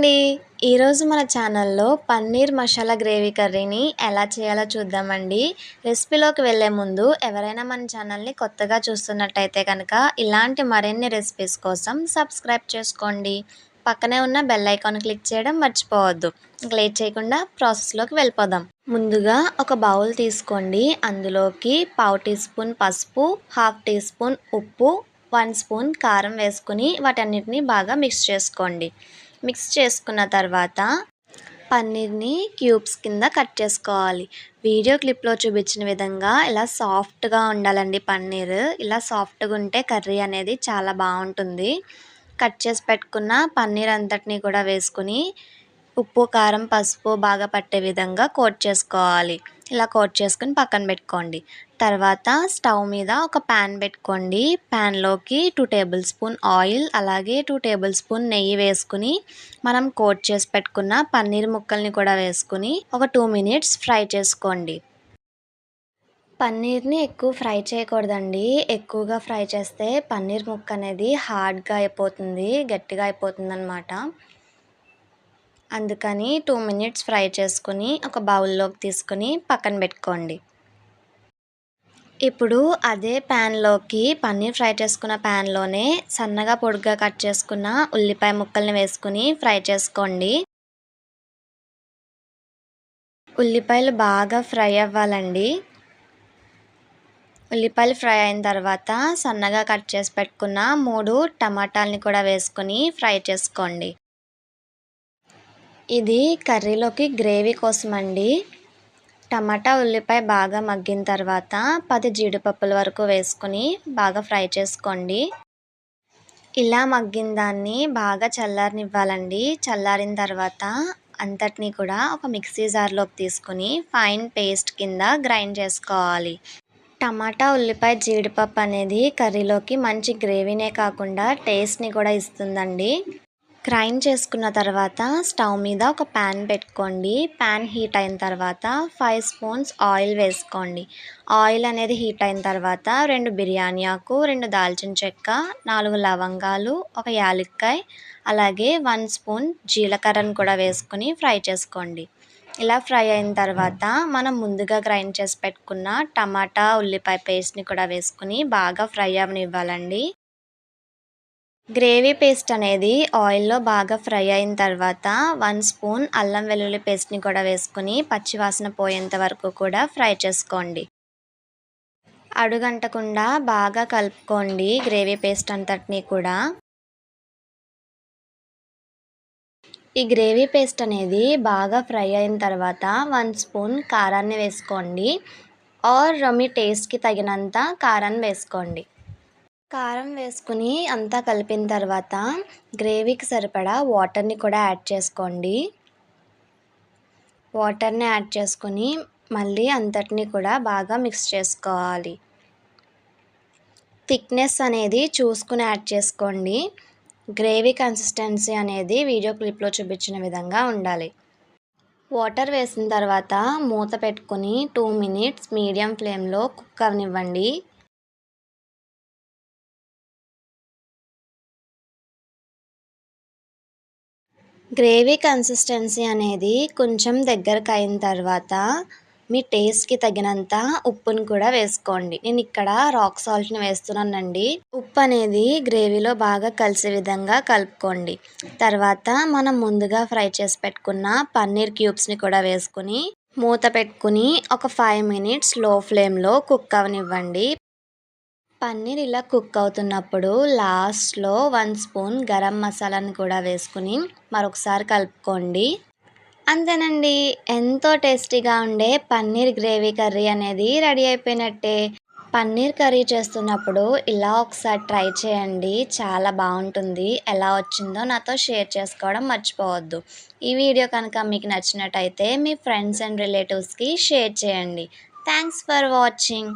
అండి. ఈరోజు మన ఛానల్‌లో పన్నీర్ మసాలా గ్రేవీ కర్రీని ఎలా చేయాలో చూద్దామండి. రెసిపీలోకి వెళ్ళే ముందు ఎవరైనా మన ఛానల్‌ని కొత్తగా చూస్తున్నట్టయితే కనుక ఇలాంటి మరిన్ని రెసిపీస్ కోసం సబ్స్క్రైబ్ చేసుకోండి. పక్కనే ఉన్న బెల్ ఐకాన్ క్లిక్ చేయడం మర్చిపోవద్దు. ఇంక లేట్ చేయకుండా ప్రాసెస్‌లోకి వెళ్ళిపోదాం. ముందుగా ఒక బౌల్ తీసుకోండి. అందులోకి పావు టీ స్పూన్ పసుపు, హాఫ్ టీ స్పూన్ ఉప్పు, 1 స్పూన్ కారం వేసుకుని వాటన్నిటిని బాగా మిక్స్ చేసుకోండి. మిక్స్ చేసుకున్న తర్వాత పన్నీర్ని క్యూబ్స్ కింద కట్ చేసుకోవాలి. వీడియో క్లిప్లో చూపించిన విధంగా ఇలా సాఫ్ట్గా ఉండాలండి పన్నీర్. ఇలా సాఫ్ట్గా ఉంటే కర్రీ అనేది చాలా బాగుంటుంది. కట్ చేసి పెట్టుకున్న పన్నీర్ అంతటిని కూడా వేసుకుని ఉప్పు, కారం, పసుపు బాగా పట్టే విధంగా కోట్ చేసుకోవాలి. ఇలా కోట్ చేసుకుని పక్కన పెట్టుకోండి. తర్వాత స్టవ్ మీద ఒక ప్యాన్ పెట్టుకోండి. ప్యాన్లోకి 2 టేబుల్ స్పూన్ ఆయిల్ అలాగే 2 టేబుల్ స్పూన్ నెయ్యి వేసుకుని మనం కోట్ చేసి పెట్టుకున్న పన్నీర్ ముక్కల్ని కూడా వేసుకుని ఒక 2 మినిట్స్ ఫ్రై చేసుకోండి. పన్నీర్ని ఎక్కువ ఫ్రై చేయకూడదండి. ఎక్కువగా ఫ్రై చేస్తే పన్నీర్ ముక్క అనేది హార్డ్గా అయిపోతుంది, గట్టిగా అయిపోతుందన్నమాట. అందుకని 2 మినిట్స్ ఫ్రై చేసుకుని ఒక బౌల్లోకి తీసుకుని పక్కన పెట్టుకోండి. ఇప్పుడు అదే ప్యాన్లోకి పన్నీర్ ఫ్రై చేసుకున్న ప్యాన్లోనే సన్నగా పొడుగ్గా కట్ చేసుకున్న ఉల్లిపాయ ముక్కల్ని వేసుకుని ఫ్రై చేసుకోండి. ఉల్లిపాయలు బాగా ఫ్రై అవ్వాలండి. ఉల్లిపాయలు ఫ్రై అయిన తర్వాత సన్నగా కట్ చేసి పెట్టుకున్న 3 టమాటాలని కూడా వేసుకుని ఫ్రై చేసుకోండి. ఇది కర్రీలోకి గ్రేవీ కోసం అండి. టమాటా, ఉల్లిపాయ బాగా మగ్గిన తర్వాత 10 జీడిపప్పుల వరకు వేసుకుని బాగా ఫ్రై చేసుకోండి. ఇలా మగ్గిన దాన్ని బాగా చల్లారనివ్వాలండి. చల్లారిన తర్వాత అంతటినీ కూడా ఒక మిక్సీ జార్లోకి తీసుకుని ఫైన్ పేస్ట్ కింద గ్రైండ్ చేసుకోవాలి. టమాటా, ఉల్లిపాయ, జీడిపప్పు అనేది కర్రీలోకి మంచి గ్రేవీనే కాకుండా టేస్ట్ని కూడా ఇస్తుందండి. గ్రైండ్ చేసుకున్న తర్వాత స్టవ్ మీద ఒక ప్యాన్ పెట్టుకోండి. ప్యాన్ హీట్ అయిన తర్వాత 5 స్పూన్స్ ఆయిల్ వేసుకోండి. ఆయిల్ అనేది హీట్ అయిన తర్వాత 2 బిర్యానీ ఆకు, 2 దాల్చిన చెక్క, 4 లవంగాలు, 1 యాలక్కాయ అలాగే 1 స్పూన్ జీలకర్రను కూడా వేసుకుని ఫ్రై చేసుకోండి. ఇలా ఫ్రై అయిన తర్వాత మనం ముందుగా గ్రైండ్ చేసి పెట్టుకున్న టమాటా, ఉల్లిపాయ పేస్ట్ని కూడా వేసుకుని బాగా ఫ్రై అవ్వనివ్వాలండి. గ్రేవీ పేస్ట్ అనేది ఆయిల్లో బాగా ఫ్రై అయిన తర్వాత 1 స్పూన్ అల్లం వెల్లుల్లి పేస్ట్ని కూడా వేసుకుని పచ్చివాసన పోయేంత వరకు కూడా ఫ్రై చేసుకోండి. అడుగంటకుండా బాగా కలుపుకోండి గ్రేవీ పేస్ట్ అంతటినీ కూడా. ఈ గ్రేవీ పేస్ట్ అనేది బాగా ఫ్రై అయిన తర్వాత 1 స్పూన్ కారాన్ని వేసుకోండి. మీ టేస్ట్కి తగినంత కారాన్ని వేసుకోండి. కారం వేసుకుని అంతా కలిపిన తర్వాత గ్రేవీకి సరిపడా వాటర్ని కూడా యాడ్ చేసుకోండి. వాటర్ని యాడ్ చేసుకుని మళ్ళీ అంతటినీ కూడా బాగా మిక్స్ చేసుకోవాలి. థిక్నెస్ అనేది చూసుకుని యాడ్ చేసుకోండి. గ్రేవీ కన్సిస్టెన్సీ అనేది వీడియో క్లిప్లో చూపించిన విధంగా ఉండాలి. వాటర్ వేసిన తర్వాత మూత పెట్టుకుని 2 మినిట్స్ మీడియం ఫ్లేమ్లో కుక్ అవనివ్వండి. గ్రేవీ కన్సిస్టెన్సీ అనేది కొంచెం దగ్గరకు అయిన తర్వాత మీ టేస్ట్కి తగినంత ఉప్పును కూడా వేసుకోండి. నేను ఇక్కడ రాక్ సాల్ట్ని వేస్తున్నానండి. ఉప్పు అనేది గ్రేవీలో బాగా కలిసే విధంగా కలుపుకోండి. తర్వాత మనం ముందుగా ఫ్రై చేసి పెట్టుకున్న పన్నీర్ క్యూబ్స్ని కూడా వేసుకుని మూత పెట్టుకుని ఒక 5 మినిట్స్ లో ఫ్లేమ్లో కుక్ అవనివ్వండి. పన్నీర్ ఇలా కుక్ అవుతున్నప్పుడు లాస్ట్లో 1 స్పూన్ గరం మసాలాని కూడా వేసుకుని మరొకసారి కలుపుకోండి. అంతేనండి, ఎంతో టేస్టీగా ఉండే పన్నీర్ గ్రేవీ కర్రీ అనేది రెడీ అయిపోయినట్టే. పన్నీర్ కర్రీ చేస్తున్నప్పుడు ఇలా ఒకసారి ట్రై చేయండి, చాలా బాగుంటుంది. ఎలా వచ్చిందో నాతో షేర్ చేసుకోవడం మర్చిపోవద్దు. ఈ వీడియో కనుక మీకు నచ్చినట్టయితే మీ ఫ్రెండ్స్ అండ్ రిలేటివ్స్కి షేర్ చేయండి. Thanks for watching.